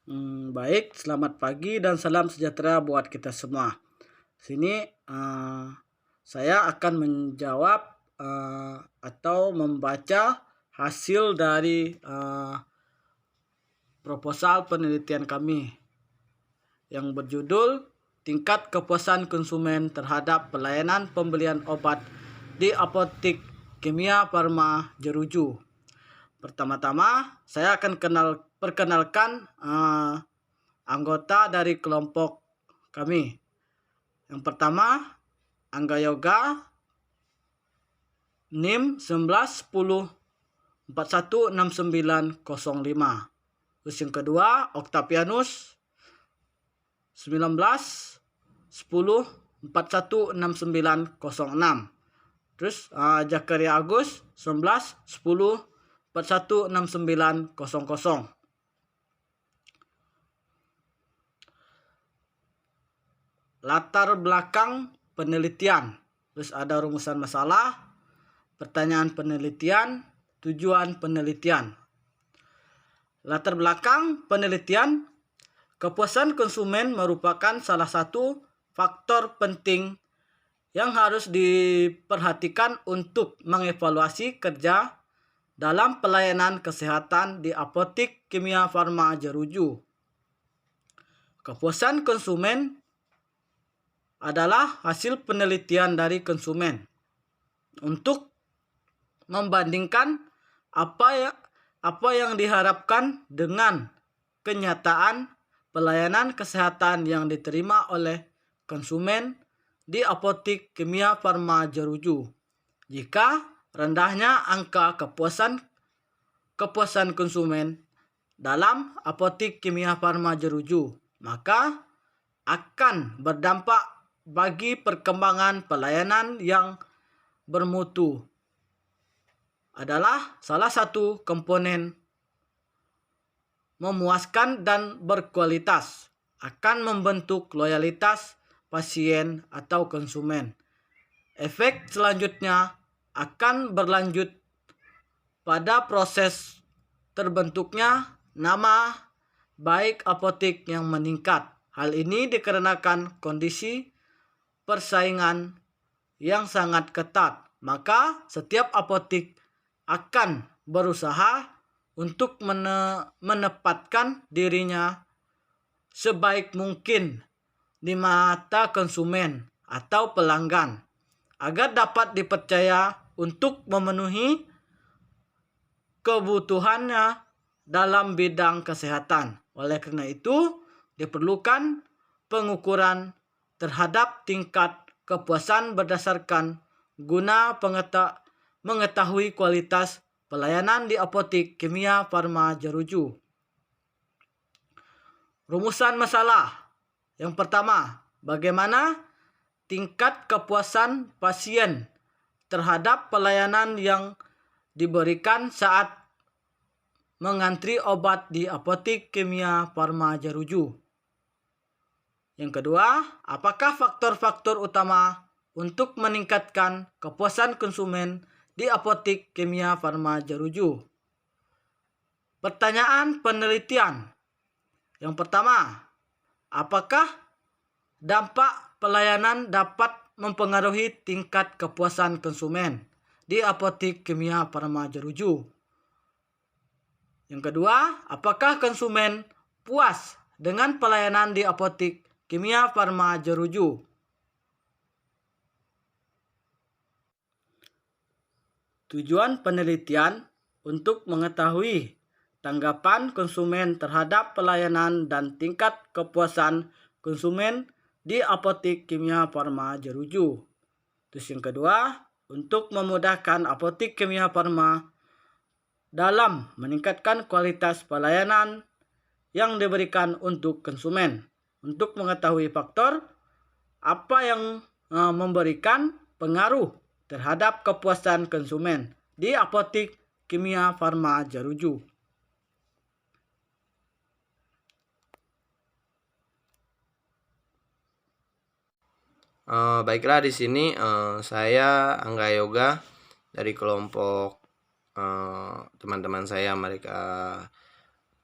Baik, selamat pagi dan salam sejahtera buat kita semua. Sini saya akan menjawab atau membaca hasil dari proposal penelitian kami yang berjudul Tingkat Kepuasan Konsumen Terhadap Pelayanan Pembelian Obat di Apotik Kimia Farma Jeruju. Pertama-tama, saya akan perkenalkan anggota dari kelompok kami. Yang pertama, Angga Yoga, NIM 1910416905. Terus yang kedua, Octavianus 1910416906. Terus Zakaria Agus 1910416900. Latar belakang penelitian. Terus ada rumusan masalah, pertanyaan penelitian, tujuan penelitian. Latar belakang penelitian, kepuasan konsumen merupakan salah satu faktor penting yang harus diperhatikan untuk mengevaluasi kerja dalam pelayanan kesehatan di Apotik Kimia Farma Jeruju. Kepuasan konsumen adalah hasil penelitian dari konsumen untuk membandingkan apa yang diharapkan dengan kenyataan pelayanan kesehatan yang diterima oleh konsumen di Apotik Kimia Farma Jeruju. Jika rendahnya angka kepuasan konsumen dalam Apotik Kimia Farma Jeruju, maka akan berdampak bagi perkembangan pelayanan yang bermutu. Adalah salah satu komponen memuaskan dan berkualitas akan membentuk loyalitas pasien atau konsumen. Efek selanjutnya akan berlanjut pada proses terbentuknya nama baik apotik yang meningkat. Hal ini dikarenakan kondisi persaingan yang sangat ketat, maka setiap apotik akan berusaha untuk menempatkan dirinya sebaik mungkin di mata konsumen atau pelanggan agar dapat dipercaya untuk memenuhi kebutuhannya dalam bidang kesehatan. Oleh karena itu, diperlukan pengukuran terhadap tingkat kepuasan berdasarkan guna mengetahui kualitas pelayanan di Apotik Kimia Farma Jeruju. Rumusan masalah. Yang pertama, bagaimana tingkat kepuasan pasien terhadap pelayanan yang diberikan saat mengantri obat di Apotik Kimia Farma Jeruju. Yang kedua, apakah faktor-faktor utama untuk meningkatkan kepuasan konsumen di Apotik Kimia Farma Jeruju? Pertanyaan penelitian. Yang pertama, apakah dampak pelayanan dapat mempengaruhi tingkat kepuasan konsumen di Apotik Kimia Farma Jeruju? Yang kedua, apakah konsumen puas dengan pelayanan di Apotik Kimia Farma Jeruju? Tujuan penelitian untuk mengetahui tanggapan konsumen terhadap pelayanan dan tingkat kepuasan konsumen di Apotik Kimia Farma Jeruju. Terus yang kedua, untuk memudahkan Apotik Kimia Farma dalam meningkatkan kualitas pelayanan yang diberikan untuk konsumen. Untuk mengetahui faktor apa yang memberikan pengaruh terhadap kepuasan konsumen di Apotik Kimia Farma Jeruju. Baiklah, di sini saya Angga Yoga dari kelompok teman-teman saya, mereka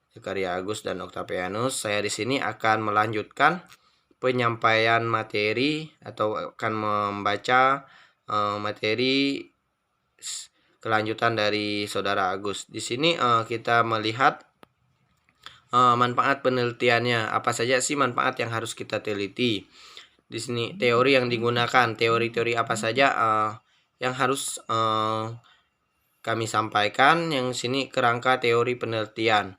Zakaria Agus dan Octavianus. Saya di sini akan melanjutkan penyampaian materi atau akan membaca materi kelanjutan dari Saudara Agus. Di sini kita melihat manfaat penelitiannya. Apa saja sih manfaat yang harus kita teliti? Di sini teori yang digunakan, teori-teori apa saja yang harus kami sampaikan. Yang sini kerangka teori penelitian.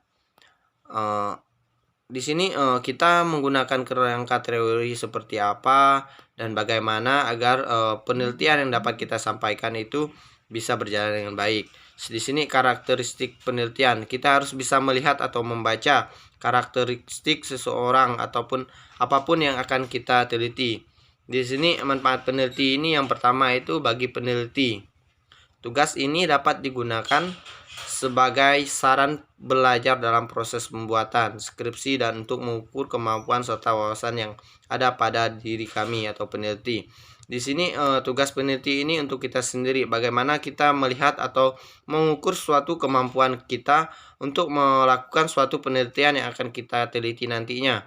Di sini kita menggunakan kerangka teori seperti apa dan bagaimana agar penelitian yang dapat kita sampaikan itu bisa berjalan dengan baik. Di sini karakteristik penelitian, kita harus bisa melihat atau membaca karakteristik seseorang ataupun apapun yang akan kita teliti. Di sini manfaat peneliti ini yang pertama itu bagi peneliti. Tugas ini dapat digunakan sebagai saran belajar dalam proses pembuatan skripsi dan untuk mengukur kemampuan serta wawasan yang ada pada diri kami atau peneliti. Di sini tugas peneliti ini untuk kita sendiri, bagaimana kita melihat atau mengukur suatu kemampuan kita untuk melakukan suatu penelitian yang akan kita teliti nantinya.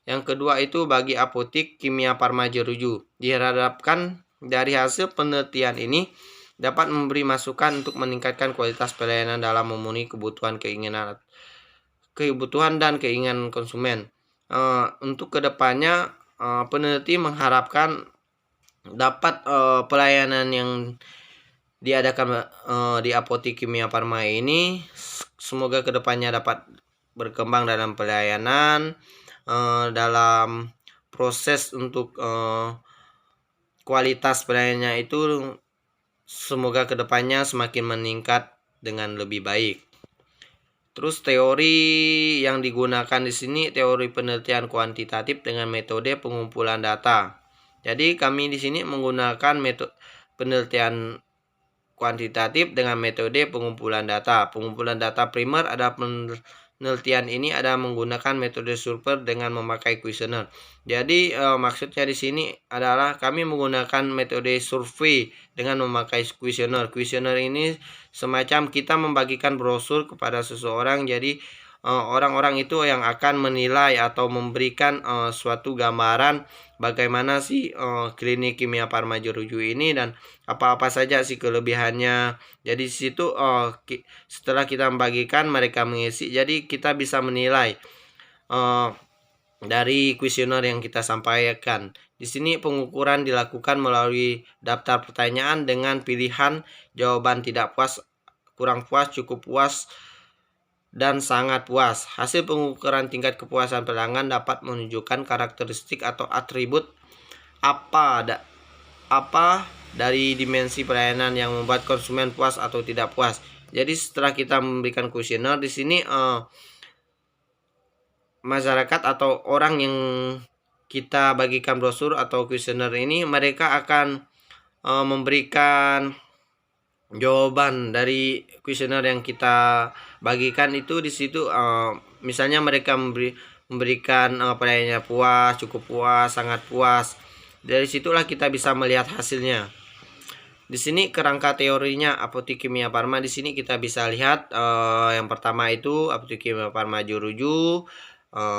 Yang kedua itu bagi apotik kimia farma jeruju. Diharapkan dari hasil penelitian ini dapat memberi masukan untuk meningkatkan kualitas pelayanan dalam memenuhi kebutuhan dan keinginan konsumen. Untuk kedepannya peneliti mengharapkan dapat pelayanan yang diadakan di apotik kimia farma ini semoga kedepannya dapat berkembang dalam pelayanan, dalam proses untuk kualitas pelayanannya itu semoga kedepannya semakin meningkat dengan lebih baik. Terus teori yang digunakan di sini teori penelitian kuantitatif dengan metode pengumpulan data. Jadi kami di sini menggunakan metode penelitian kuantitatif dengan metode pengumpulan data. Pengumpulan data primer ada penelitian ini ada menggunakan metode survei dengan memakai kuesioner. Jadi maksudnya di sini adalah kami menggunakan metode survei dengan memakai kuesioner. Kuesioner ini semacam kita membagikan brosur kepada seseorang. Jadi orang-orang itu yang akan menilai atau memberikan suatu gambaran bagaimana sih klinik kimia farma jeruju ini dan apa-apa saja sih kelebihannya. Jadi di situ setelah kita membagikan mereka mengisi, jadi kita bisa menilai dari kuesioner yang kita sampaikan. Di sini pengukuran dilakukan melalui daftar pertanyaan dengan pilihan jawaban tidak puas, kurang puas, cukup puas, dan sangat puas. Hasil pengukuran tingkat kepuasan pelanggan dapat menunjukkan karakteristik atau atribut apa dari dimensi pelayanan yang membuat konsumen puas atau tidak puas. Jadi setelah kita memberikan kuesioner di sini masyarakat atau orang yang kita bagikan brosur atau kuesioner ini mereka akan memberikan jawaban dari kuesioner yang kita bagikan itu. Di situ misalnya mereka memberikan pelayanannya puas, cukup puas, sangat puas. Dari situlah kita bisa melihat hasilnya. Di sini kerangka teorinya apotik kimia farma. Di sini kita bisa lihat yang pertama itu apotik kimia farma jeruju.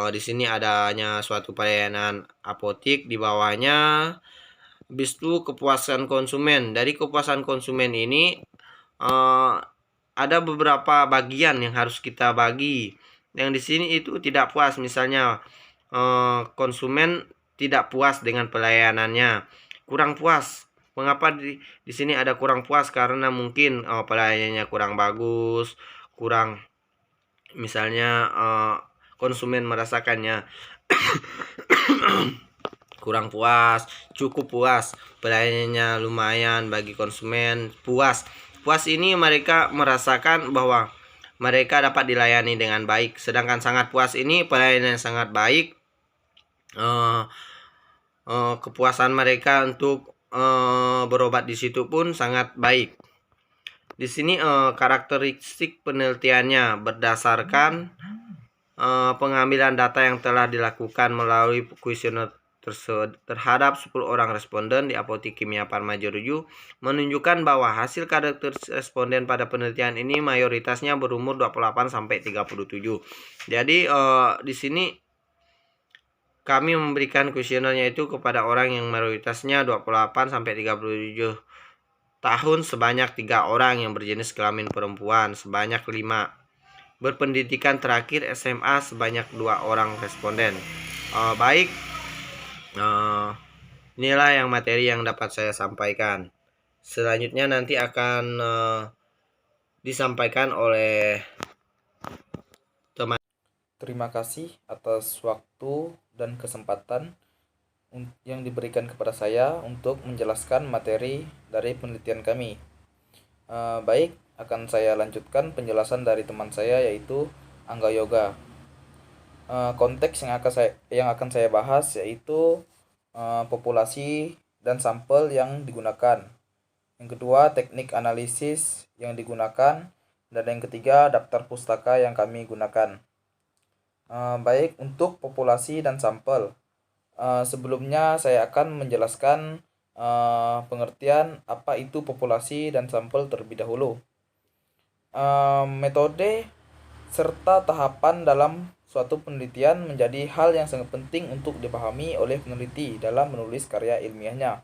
Di sini adanya suatu pelayanan apotik di bawahnya. Habis itu kepuasan konsumen. Dari kepuasan konsumen ini ada beberapa bagian yang harus kita bagi. Yang di sini itu tidak puas, misalnya konsumen tidak puas dengan pelayanannya, kurang puas. Mengapa di sini ada kurang puas? Karena mungkin pelayanannya kurang bagus, kurang misalnya konsumen merasakannya kurang puas, cukup puas, pelayanannya lumayan bagi konsumen, puas. Puas ini mereka merasakan bahwa mereka dapat dilayani dengan baik. Sedangkan sangat puas ini pelayanan yang sangat baik. Kepuasan mereka untuk berobat di situ pun sangat baik. Di sini karakteristik penelitiannya berdasarkan pengambilan data yang telah dilakukan melalui kuesioner terhadap 10 orang responden di Apotik Kimia Parma Jeruju menunjukkan bahwa hasil karakteristik responden pada penelitian ini mayoritasnya berumur 28 sampai 37. Jadi di sini kami memberikan kuesionernya itu kepada orang yang mayoritasnya 28 sampai 37 tahun sebanyak 3 orang yang berjenis kelamin perempuan sebanyak 5. Berpendidikan terakhir SMA sebanyak 2 orang responden. Baik, inilah yang materi yang dapat saya sampaikan. Selanjutnya nanti akan disampaikan oleh teman. Terima kasih atas waktu dan kesempatan yang diberikan kepada saya untuk menjelaskan materi dari penelitian kami. Baik, akan saya lanjutkan penjelasan dari teman saya yaitu Angga Yoga. Konteks yang akan saya bahas yaitu populasi dan sampel yang digunakan. Yang kedua, teknik analisis yang digunakan. Dan yang ketiga, daftar pustaka yang kami gunakan. Baik, untuk populasi dan sampel. Sebelumnya saya akan menjelaskan pengertian apa itu populasi dan sampel terlebih dahulu. Metode serta tahapan dalam suatu penelitian menjadi hal yang sangat penting untuk dipahami oleh peneliti dalam menulis karya ilmiahnya.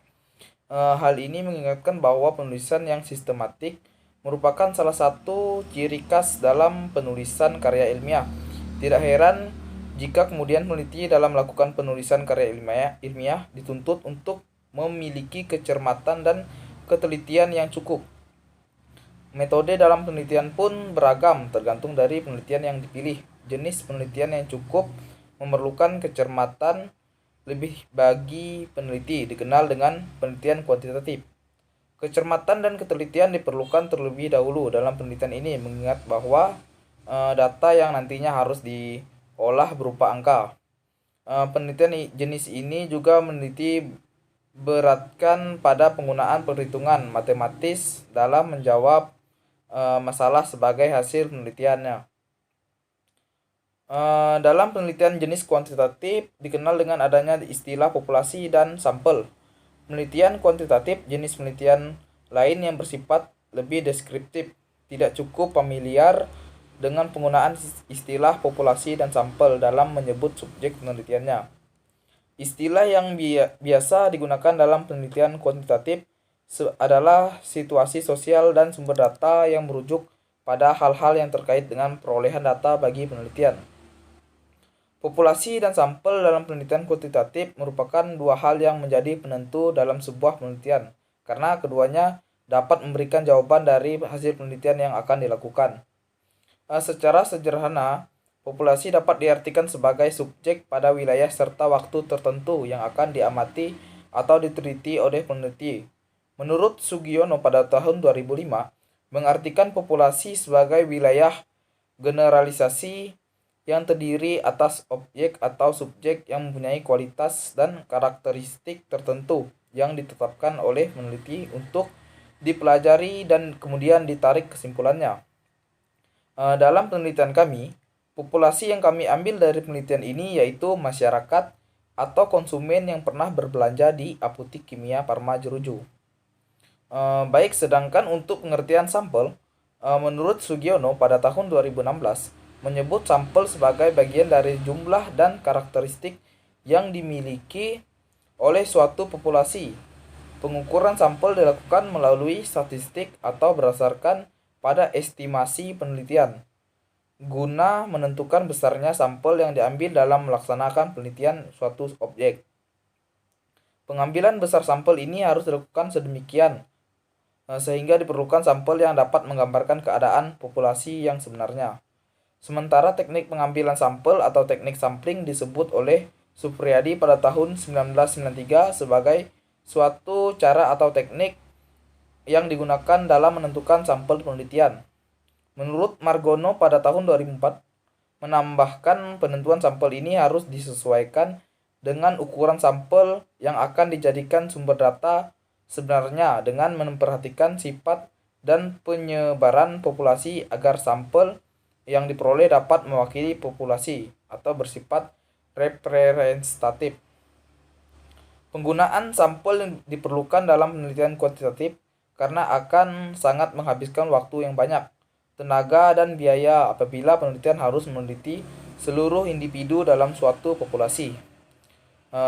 Hal ini mengingatkan bahwa penulisan yang sistematik merupakan salah satu ciri khas dalam penulisan karya ilmiah. Tidak heran jika kemudian peneliti dalam melakukan penulisan karya ilmiah dituntut untuk memiliki kecermatan dan ketelitian yang cukup. Metode dalam penelitian pun beragam tergantung dari penelitian yang dipilih. Jenis penelitian yang cukup memerlukan kecermatan lebih bagi peneliti dikenal dengan penelitian kuantitatif. Kecermatan dan ketelitian diperlukan terlebih dahulu dalam penelitian ini mengingat bahwa data yang nantinya harus diolah berupa angka. Penelitian jenis ini juga meneliti beratkan pada penggunaan perhitungan matematis dalam menjawab masalah sebagai hasil penelitiannya. Dalam penelitian jenis kuantitatif dikenal dengan adanya istilah populasi dan sampel. Penelitian kuantitatif jenis penelitian lain yang bersifat lebih deskriptif, tidak cukup familiar dengan penggunaan istilah populasi dan sampel dalam menyebut subjek penelitiannya. Istilah yang biasa digunakan dalam penelitian kuantitatif adalah situasi sosial dan sumber data yang merujuk pada hal-hal yang terkait dengan perolehan data bagi penelitian. Populasi dan sampel dalam penelitian kuantitatif merupakan dua hal yang menjadi penentu dalam sebuah penelitian, karena keduanya dapat memberikan jawaban dari hasil penelitian yang akan dilakukan. Secara sederhana, populasi dapat diartikan sebagai subjek pada wilayah serta waktu tertentu yang akan diamati atau diteliti oleh peneliti. Menurut Sugiono pada tahun 2005, mengartikan populasi sebagai wilayah generalisasi yang terdiri atas objek atau subjek yang mempunyai kualitas dan karakteristik tertentu yang ditetapkan oleh peneliti untuk dipelajari dan kemudian ditarik kesimpulannya. Dalam penelitian kami, populasi yang kami ambil dari penelitian ini yaitu masyarakat atau konsumen yang pernah berbelanja di Apotik Kimia Parma Jeruju. Baik, sedangkan untuk pengertian sampel, menurut Sugiono pada tahun 2016, menyebut sampel sebagai bagian dari jumlah dan karakteristik yang dimiliki oleh suatu populasi. Pengukuran sampel dilakukan melalui statistik atau berdasarkan pada estimasi penelitian, guna menentukan besarnya sampel yang diambil dalam melaksanakan penelitian suatu objek. Pengambilan besar sampel ini harus dilakukan sedemikian, sehingga diperlukan sampel yang dapat menggambarkan keadaan populasi yang sebenarnya. Sementara teknik pengambilan sampel atau teknik sampling disebut oleh Supriyadi pada tahun 1993 sebagai suatu cara atau teknik yang digunakan dalam menentukan sampel penelitian. Menurut Margono pada tahun 2004, menambahkan penentuan sampel ini harus disesuaikan dengan ukuran sampel yang akan dijadikan sumber data sebenarnya dengan memperhatikan sifat dan penyebaran populasi agar sampel yang diperoleh dapat mewakili populasi atau bersifat representatif. Penggunaan sampel yang diperlukan dalam penelitian kuantitatif karena akan sangat menghabiskan waktu yang banyak, tenaga, dan biaya apabila penelitian harus meneliti seluruh individu dalam suatu populasi.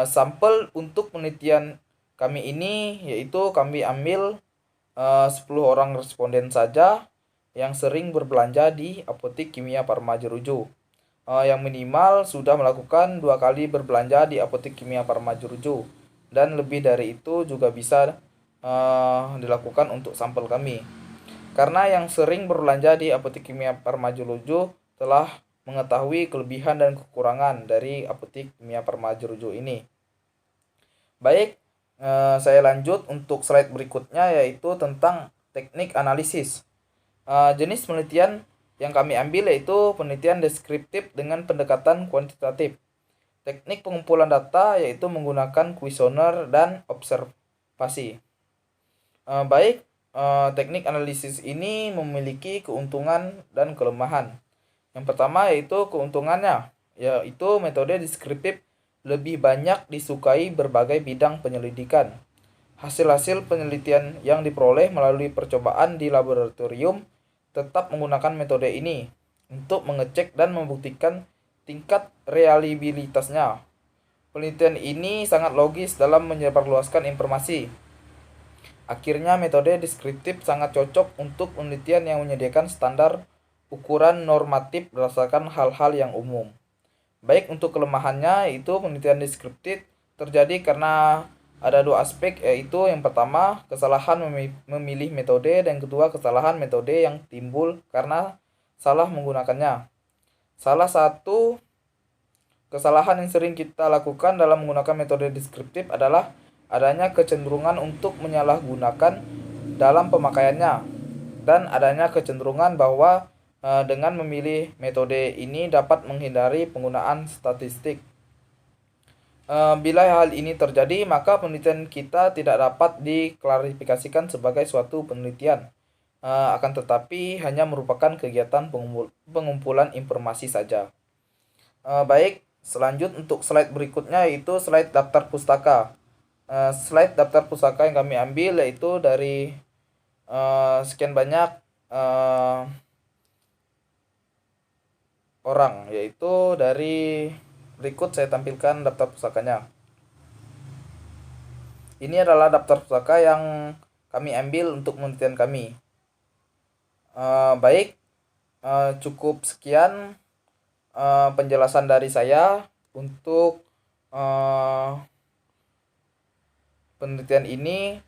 Sampel untuk penelitian kami ini yaitu kami ambil 10 orang responden saja yang sering berbelanja di apotek kimia Parma Jeruju. Yang minimal sudah melakukan 2 kali berbelanja di apotek kimia Parma Jeruju, dan lebih dari itu juga bisa dilakukan untuk sampel kami. Karena yang sering berbelanja di apotek kimia Parma Jeruju telah mengetahui kelebihan dan kekurangan dari apotek kimia Parma Jeruju ini. Baik, saya lanjut untuk slide berikutnya, yaitu tentang teknik analisis. Jenis penelitian yang kami ambil yaitu penelitian deskriptif dengan pendekatan kuantitatif. Teknik pengumpulan data yaitu menggunakan kuesioner dan observasi. Teknik analisis ini memiliki keuntungan dan kelemahan. Yang pertama yaitu keuntungannya, yaitu metode deskriptif lebih banyak disukai berbagai bidang penyelidikan. Hasil-hasil penelitian yang diperoleh melalui percobaan di laboratorium tetap menggunakan metode ini untuk mengecek dan membuktikan tingkat reliabilitasnya. Penelitian ini sangat logis dalam menyebarluaskan informasi. Akhirnya, metode deskriptif sangat cocok untuk penelitian yang menyediakan standar ukuran normatif berdasarkan hal-hal yang umum. Baik, untuk kelemahannya itu penelitian deskriptif terjadi karena ada 2 aspek, yaitu yang pertama kesalahan memilih metode, dan kedua kesalahan metode yang timbul karena salah menggunakannya. Salah satu kesalahan yang sering kita lakukan dalam menggunakan metode deskriptif adalah adanya kecenderungan untuk menyalahgunakan dalam pemakaiannya, dan adanya kecenderungan bahwa dengan memilih metode ini dapat menghindari penggunaan statistik. Bila hal ini terjadi, maka penelitian kita tidak dapat diklarifikasikan sebagai suatu penelitian, akan tetapi hanya merupakan kegiatan pengumpulan informasi saja. Selanjut untuk slide berikutnya yaitu slide daftar pustaka. Slide daftar pustaka yang kami ambil yaitu dari sekian banyak orang, yaitu dari berikut saya tampilkan daftar pustakanya. Ini adalah daftar pustaka yang kami ambil untuk penelitian kami. Cukup sekian penjelasan dari saya untuk penelitian ini.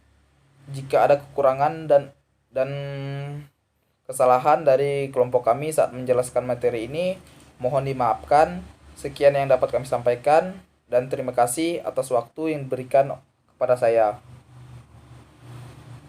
Jika ada kekurangan dan kesalahan dari kelompok kami saat menjelaskan materi ini, mohon dimaafkan. Sekian yang dapat kami sampaikan, dan terima kasih atas waktu yang diberikan kepada saya.